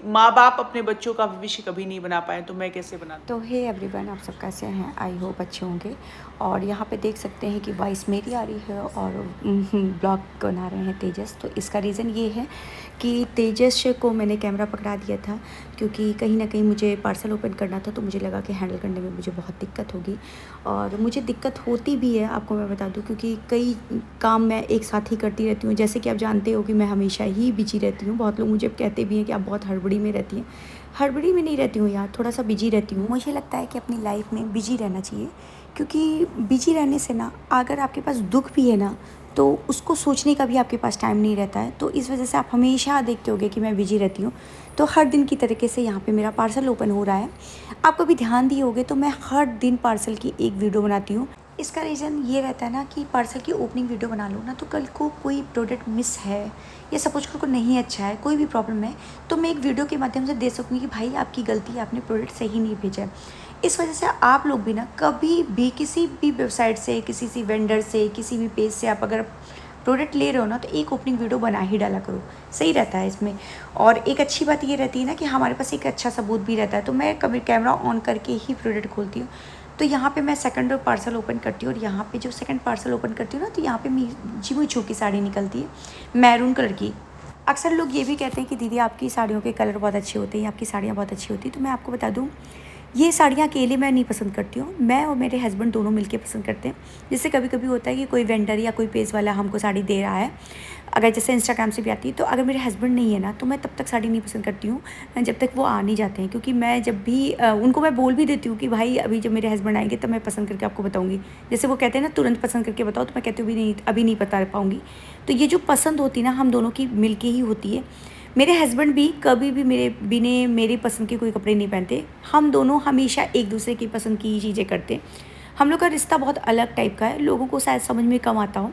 माँ बाप अपने बच्चों का भविष्य कभी नहीं बना पाए, तो मैं कैसे बना। तो हे एवरीवन, आप सब कैसे हैं? आई होप अच्छे होंगे। और यहाँ पे देख सकते हैं कि वॉइस मेरी आ रही है और ब्लॉग बना रहे हैं तेजस। तो इसका रीज़न ये है कि तेजस को मैंने कैमरा पकड़ा दिया था, क्योंकि कहीं ना कहीं मुझे पार्सल ओपन करना था, तो मुझे लगा कि हैंडल करने में मुझे बहुत दिक्कत होगी। और मुझे दिक्कत होती भी है, आपको मैं बता दूं, क्योंकि कई काम मैं एक साथ ही करती रहती हूँ। जैसे कि आप जानते हो कि मैं हमेशा ही बिजी रहती हूँ। बहुत लोग मुझे कहते भी हैं कि आप बहुत हड़बड़ी में रहती हैं। हड़बड़ी में नहीं रहती हूँ यार, थोड़ा सा बिजी रहती हूँ। मुझे लगता है कि अपनी लाइफ में बिजी रहना चाहिए, क्योंकि बिजी रहने से ना, अगर आपके पास दुख भी है ना, तो उसको सोचने का भी आपके पास टाइम नहीं रहता है। तो इस वजह से आप हमेशा देखते होगे कि मैं बिजी रहती हूँ। तो हर दिन की तरीके से यहाँ पे मेरा पार्सल ओपन हो रहा है। आप कभी ध्यान दिए होगे तो मैं हर दिन पार्सल की एक वीडियो बनाती हूँ। इसका रीज़न ये रहता है ना कि पार्सल की ओपनिंग वीडियो बना लो ना, तो कल को कोई प्रोडक्ट मिस है या सपोज को नहीं अच्छा है, कोई भी प्रॉब्लम है, तो मैं एक वीडियो के माध्यम से दे सकूँगी कि भाई आपकी गलती है, आपने प्रोडक्ट सही नहीं भेजा है। इस वजह से आप लोग भी ना कभी भी किसी भी वेबसाइट से, किसी सी वेंडर से, किसी भी पेज से आप अगर प्रोडक्ट ले रहे हो ना, तो एक ओपनिंग वीडियो बना ही डाला करो, सही रहता है इसमें। और एक अच्छी बात ये रहती है ना कि हमारे पास एक अच्छा सबूत भी रहता है। तो मैं कभी कैमरा ऑन करके ही प्रोडक्ट खोलती हूँ। तो यहाँ पे मैं सेकंड पार्सल ओपन करती हूँ, और यहाँ पे जो सेकंड पार्सल ओपन करती हूँ ना, तो यहाँ पे मेरी जिमू छू की साड़ी निकलती है, मैरून कलर की। अक्सर लोग ये भी कहते हैं कि दीदी आपकी साड़ियों के कलर बहुत अच्छे होते हैं, आपकी साड़ियाँ बहुत अच्छी होती हैं। तो मैं आपको बता दूँ, ये साड़ियाँ अकेले मैं नहीं पसंद करती हूँ, मैं और मेरे हस्बैंड दोनों मिलके पसंद करते हैं। जैसे कभी कभी होता है कि कोई वेंडर या कोई पेज वाला हमको साड़ी दे रहा है, अगर जैसे इंस्टाग्राम से भी आती है, तो अगर मेरे हस्बैंड नहीं है ना, तो मैं तब तक साड़ी नहीं पसंद करती हूँ जब तक वो आ नहीं जाते हैं। क्योंकि मैं जब भी उनको मैं बोल भी देती हूँ कि भाई अभी जब मेरे हस्बैंड आएंगे तब मैं पसंद करके आपको बताऊँगी। जैसे वो कहते हैं ना तुरंत पसंद करके बताओ, तो मैं कहती हूँ अभी नहीं बता पाऊँगी। तो ये जो पसंद होती है ना, हम दोनों की मिल के ही होती है। मेरे हस्बैंड भी कभी भी मेरी पसंद के कोई कपड़े नहीं पहनते। हम दोनों हमेशा एक दूसरे की पसंद की ही चीज़ें करते हैं। हम लोग का रिश्ता बहुत अलग टाइप का है, लोगों को शायद समझ में कम आता हो।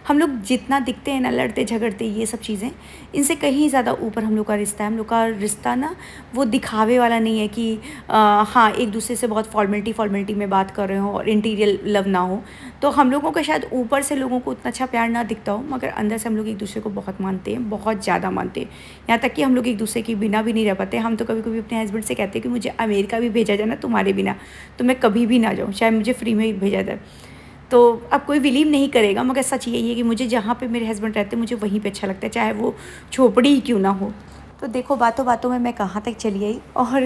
हम लोग जितना दिखते हैं ना, लड़ते झगड़ते ये सब चीज़ें, इनसे कहीं ज़्यादा ऊपर हम लोग का रिश्ता है। हम लोग का रिश्ता ना वो दिखावे वाला नहीं है कि हाँ एक दूसरे से बहुत फॉर्मेलिटी में बात कर रहे हो और इंटीरियर लव ना हो। तो हम लोगों का शायद ऊपर से लोगों को उतना अच्छा प्यार ना दिखता हो, मगर अंदर से हम लोग एक दूसरे को बहुत मानते हैं, बहुत ज़्यादा मानते हैं। यहाँ तक कि हम लोग एक दूसरे के बिना भी नहीं रह पाते। हम तो कभी कभी अपने हस्बैंड से कहते हैं कि मुझे अमेरिका भी भेजा जाए ना तुम्हारे बिना, तो मैं कभी भी ना जाऊँ, चाहे मुझे फ्री में ही भेजा जाए। तो अब कोई बिलीव नहीं करेगा, मगर सच यही है कि मुझे जहाँ पे मेरे हस्बैंड रहते हैं मुझे वहीं पे अच्छा लगता है, चाहे वो झोपड़ी ही क्यों ना हो। तो देखो बातों बातों में मैं कहाँ तक चली आई, और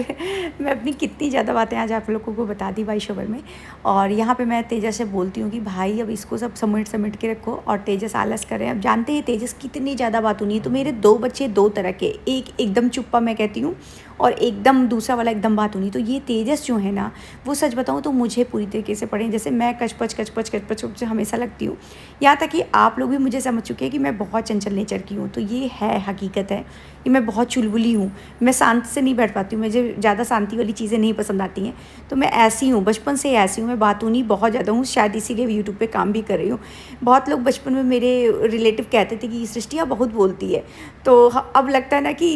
मैं अपनी कितनी ज़्यादा बातें आज आप लोगों को बता दी भाई शोबर में। और यहाँ पे मैं तेजस से बोलती हूँ कि भाई अब इसको सब समेट के रखो, और तेजस आलस करें। अब जानते हैं तेजस कितनी ज़्यादा बात होनी है। तो मेरे दो बच्चे दो तरह के, एक एकदम चुप्पा मैं कहती हूँ, और एकदम दूसरा वाला एकदम बात होनी। तो ये तेजस जो है ना, वो सच बताऊँ तो मुझे पूरी तरीके से पढ़े, जैसे मैं कचपच हमेशा लगती हूँ। यहाँ तक कि आप लोग भी मुझे समझ चुके हैं कि मैं बहुत चंचल नेचर की हूँ। तो ये है हकीकत है कि मैं बहुत चुलबुली हूँ। मैं शांत से नहीं बैठ पाती हूँ, मुझे ज़्यादा शांति वाली चीज़ें नहीं पसंद आती हैं। तो मैं ऐसी हूँ, बचपन से ऐसी हूँ। मैं बातूनी बहुत ज़्यादा हूँ, शायद इसीलिए यूट्यूब पे काम भी कर रही हूँ। बहुत लोग बचपन में मेरे रिलेटिव कहते थे कि सृष्टि आप बहुत बोलती है। तो अब लगता है ना कि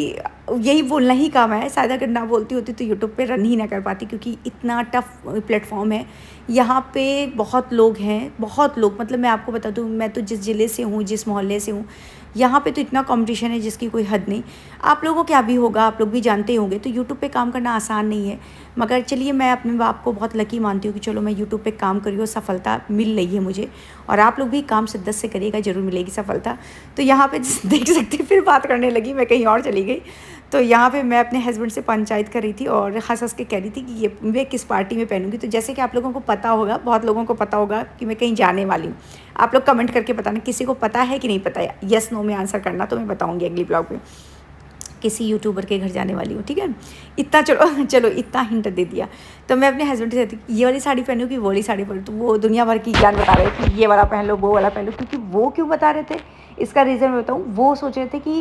यही बोलना ही काम है। शायद अगर ना बोलती होती तो यूट्यूब पे रन ही ना कर पाती, क्योंकि इतना टफ प्लेटफॉर्म है। यहाँ पे बहुत लोग हैं, बहुत लोग, मतलब मैं आपको बता दूँ, मैं तो जिस ज़िले से हूँ, जिस मोहल्ले से हूँ, यहाँ पे तो इतना कंपटीशन है जिसकी कोई हद नहीं। आप लोगों क्या भी होगा, आप लोग भी जानते होंगे। तो यूट्यूब पे काम करना आसान नहीं है, मगर चलिए मैं अपने बाप को बहुत लकी मानती हूँ कि चलो मैं यूट्यूब पे काम करी और सफलता मिल रही है मुझे। और आप लोग भी काम शिद्दत से करिएगा, ज़रूर मिलेगी सफलता। तो यहाँ पे देख सकते फिर बात करने लगी, मैं कहीं और चली गई। तो यहाँ पे मैं अपने हस्बैंड से पंचायत कर रही थी और हंस के कह रही थी कि ये मैं किस पार्टी में पहनूंगी। तो जैसे कि आप लोगों को पता होगा, बहुत लोगों को पता होगा कि मैं कहीं जाने वाली हूँ। आप लोग कमेंट करके बताना किसी को पता है कि नहीं पता है, यस नो में आंसर करना, तो मैं बताऊँगी अगली ब्लॉग में। किसी यूट्यूबर के घर जाने वाली हूँ, ठीक है। इतना चलो इतना हिंट दे दिया। तो मैं अपने हस्बैंड से कहती ये वाली साड़ी पहनूँ कि वो वाली साड़ी पहनूँ। तो वो दुनिया भर की ज्ञान बता रहे थे कि ये वाला पहन लो, वो वाला पहन लो। क्योंकि वो क्यों बता रहे थे, इसका रीज़न मैं बताऊँ। वो सोच रहे थे कि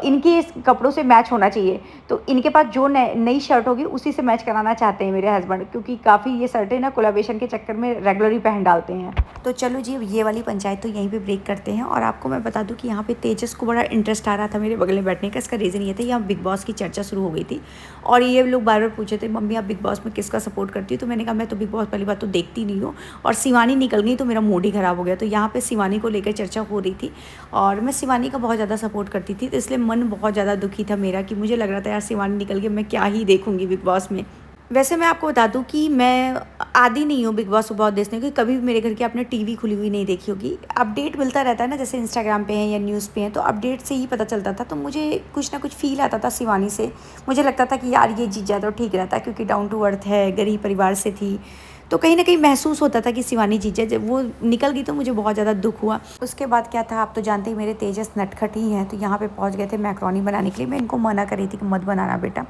इनके इस कपड़ों से मैच होना चाहिए, तो इनके पास जो नई शर्ट होगी उसी से मैच कराना चाहते हैं मेरे हस्बैंड, क्योंकि काफ़ी ये शर्टें ना कोलैबोरेशन के चक्कर में रेगुलरली पहन डालते हैं। तो चलो जी, अब ये वाली पंचायत तो यहीं पे ब्रेक करते हैं। और आपको मैं बता दूं कि यहाँ पे तेजस को बड़ा इंटरेस्ट आ रहा था मेरे बगल में बैठने का। इसका रीज़न ये था, यहाँ बिग बॉस की चर्चा शुरू हो गई थी, और ये लोग बार बार पूछे थे मम्मी आप बिग बॉस में किसका सपोर्ट करती हो। तो मैंने कहा मैं तो बिग बॉस पहली बात तो देखती नहीं हूँ, और शिवानी निकल गई तो मेरा मूड ही ख़राब हो गया। तो यहाँ पर शिवानी को लेकर चर्चा हो रही थी, और मैं शिवानी का बहुत ज़्यादा सपोर्ट करती थी, तो इसलिए मन बहुत ज़्यादा दुखी था मेरा कि मुझे लग रहा था यार शिवानी निकल के मैं क्या ही देखूँगी बिग बॉस में। वैसे मैं आपको बता दूं कि मैं आदी नहीं हूँ बिग बॉस को बहुत देखने की, कभी भी मेरे घर के आपने टीवी खुली हुई नहीं देखी होगी। अपडेट मिलता रहता है ना, जैसे इंस्टाग्राम पे हैं या न्यूज़ पे हैं, तो अपडेट से ही पता चलता था। तो मुझे कुछ ना कुछ फ़ील आता था शिवानी से, मुझे लगता था कि यार ये जीत जाए तो ठीक रहता, क्योंकि डाउन टू अर्थ है, गरीब परिवार से थी, तो कहीं ना कहीं महसूस होता था कि शिवानी जीत जाए। जब वो निकल गई तो मुझे बहुत ज़्यादा दुख हुआ। उसके बाद क्या था, आप तो जानते ही मेरे तेजस नटखट ही हैं, तो यहाँ पे पहुँच गए थे मैक्रोनी बनाने के लिए। मैं इनको मना कर रही थी कि मत बनाना बेटा,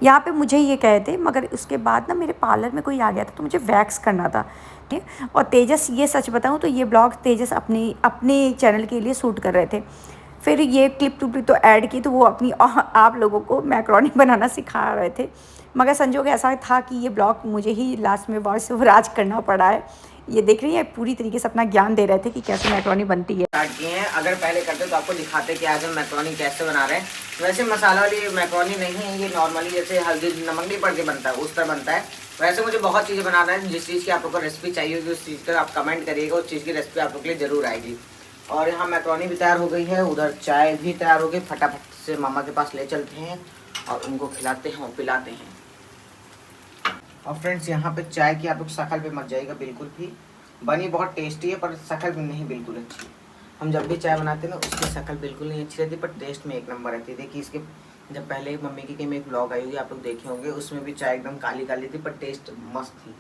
यहाँ पे मुझे ये कहे थे, मगर उसके बाद ना मेरे पार्लर में कोई आ गया था तो मुझे वैक्स करना था। ठीक, और तेजस, ये सच बताऊँ तो ये ब्लॉग तेजस अपने चैनल के लिए शूट कर रहे थे। फिर ये क्लिप तो ऐड की, तो वो अपनी आप लोगों को मैक्रोनी बनाना सिखा रहे थे, मगर संजोग ऐसा था कि ये ब्लॉग मुझे ही लास्ट में वॉइस ओवर आज करना पड़ा है। ये देख रही है, पूरी तरीके से अपना ज्ञान दे रहे थे कि कैसे मैक्रोनी बनती है। स्टार्ट किए हैं। अगर पहले करते तो आपको दिखाते कि आज हम मैक्रोनी कैसे बना रहे हैं। वैसे मसाला वाली मैक्रोनी नहीं है, ये नॉर्मली जैसे हल्दी नमक नहीं पड़ के बनता है उस तरह बनता है। वैसे मुझे बहुत चीज़ें बनाना है, जिस चीज़ की आप लोग को रेसिपी चाहिए होगी उस चीज़ का आप कमेंट करिएगा, उस चीज़ की रेसिपी आप लोग के लिए ज़रूर आएगी। और यहाँ मैक्रोनी भी तैयार हो गई है, उधर चाय भी तैयार हो गई। फटाफट से मामा के पास ले चलते हैं और उनको खिलाते हैं और पिलाते हैं। और फ्रेंड्स यहाँ पे चाय की आप लोग शक्ल पे मत जाइएगा बिल्कुल भी, बनी बहुत टेस्टी है पर शक्ल भी नहीं बिल्कुल अच्छी। हम जब भी चाय बनाते हैं ना उसकी शक्ल बिल्कुल नहीं अच्छी रहती, पर टेस्ट में एक नंबर रहती है। देखिए इसके जब पहले मम्मी की में एक ब्लॉग आई होगी आप लोग देखे होंगे, उसमें भी चाय एकदम काली काली थी पर टेस्ट मस्त थी।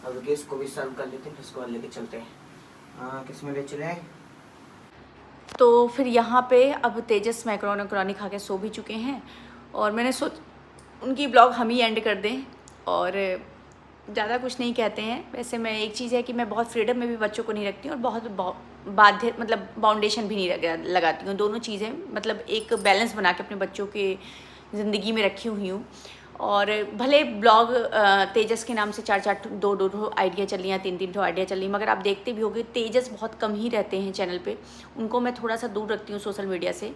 अब रुकिए इसको भी सर्व कर लेते हैं, फिर इसको लेके चलते हैं। किस में ले चले? तो फिर यहाँ पे अब तेजस मैक्रोनी खा के सो भी चुके हैं, और मैंने उनकी ब्लॉग हम ही एंड कर दें और ज़्यादा कुछ नहीं कहते हैं। वैसे मैं एक चीज़ है कि मैं बहुत फ्रीडम में भी बच्चों को नहीं रखती हूँ और बहुत बाध्य मतलब बाउंडेशन भी नहीं लगाती हूँ। दोनों चीज़ें मतलब एक बैलेंस बना के अपने बच्चों के ज़िंदगी में रखी हुई हूँ। और भले ब्लॉग तेजस के नाम से 4 दो आइडिया चल रही हैं, 3 आइडिया चल रही हैं, मगर आप देखते भी होंगे तेजस बहुत कम ही रहते हैं चैनल पे। उनको मैं थोड़ा सा दूर रखती हूँ सोशल मीडिया से।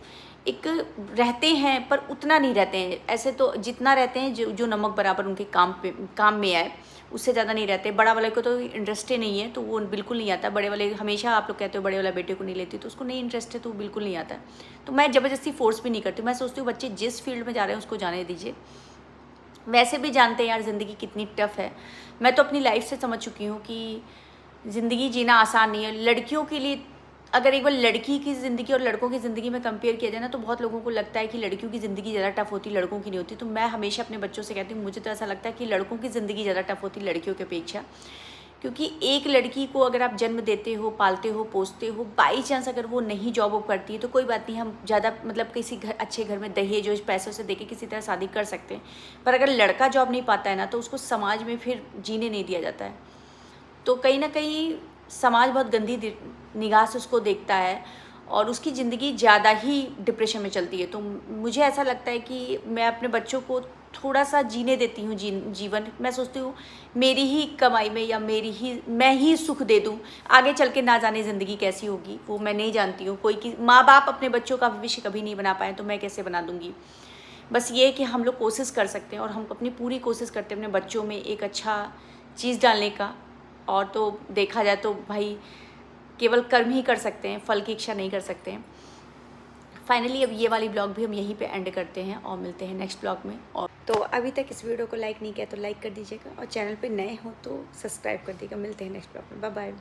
एक रहते हैं पर उतना नहीं रहते हैं, ऐसे तो जितना रहते हैं जो नमक बराबर उनके काम में आए, उससे ज़्यादा नहीं रहते। बड़ा वाले को तो इंटरेस्ट ही नहीं है तो वो बिल्कुल नहीं आता। बड़े वाले हमेशा आप लोग कहते हो बड़े वाला बेटे को नहीं लेती, तो उसको नहीं इंटरेस्ट है तो वो बिल्कुल नहीं आता। तो मैं ज़बरदस्ती फोर्स भी नहीं करती। मैं सोचती हूँ बच्चे जिस फील्ड में जा रहे हैं उसको जाने दीजिए। वैसे भी जानते हैं यार ज़िंदगी कितनी टफ़ है। मैं तो अपनी लाइफ से समझ चुकी हूँ कि ज़िंदगी जीना आसान नहीं है। लड़कियों के लिए अगर एक बार लड़की की ज़िंदगी और लड़कों की ज़िंदगी में कंपेयर किया जाए ना, तो बहुत लोगों को लगता है कि लड़कियों की ज़िंदगी ज़्यादा टफ़ होती, लड़कों की नहीं होती। तो मैं हमेशा अपने बच्चों से कहती हूँ, मुझे तो ऐसा लगता है कि लड़कों की ज़िंदगी ज़्यादा टफ़ होती लड़कियों की अपेक्षा। क्योंकि एक लड़की को अगर आप जन्म देते हो, पालते हो, पोसते हो, बाई चांस अगर वो नहीं जॉब वॉब करती है तो कोई बात नहीं, हम ज़्यादा मतलब किसी अच्छे घर में दहेज जो पैसों से देके किसी तरह शादी कर सकते हैं। पर अगर लड़का जॉब नहीं पाता है ना, तो उसको समाज में फिर जीने नहीं दिया जाता है। तो कहीं ना कहीं समाज बहुत गंदी निगाह से उसको देखता है और उसकी ज़िंदगी ज़्यादा ही डिप्रेशन में चलती है। तो मुझे ऐसा लगता है कि मैं अपने बच्चों को थोड़ा सा जीने देती हूँ जीवन। मैं सोचती हूँ मेरी ही कमाई में या मैं ही सुख दे दूँ। आगे चल के ना जाने ज़िंदगी कैसी होगी वो मैं नहीं जानती हूँ। कोई माँ बाप अपने बच्चों का भविष्य कभी नहीं बना पाए तो मैं कैसे बना दूँगी। बस ये कि हम लोग कोशिश कर सकते हैं और हम अपनी पूरी कोशिश करते हैं अपने बच्चों में एक अच्छा चीज़ डालने का। और तो देखा जाए तो भाई केवल कर्म ही कर सकते हैं, फल की इच्छा नहीं कर सकते हैं। फाइनली अब ये वाली ब्लॉग भी हम यहीं पे एंड करते हैं और मिलते हैं नेक्स्ट ब्लॉग में। और तो अभी तक इस वीडियो को लाइक नहीं किया तो लाइक कर दीजिएगा और चैनल पे नए हो तो सब्सक्राइब कर दीजिएगा। मिलते हैं नेक्स्ट ब्लॉग में। Bye bye.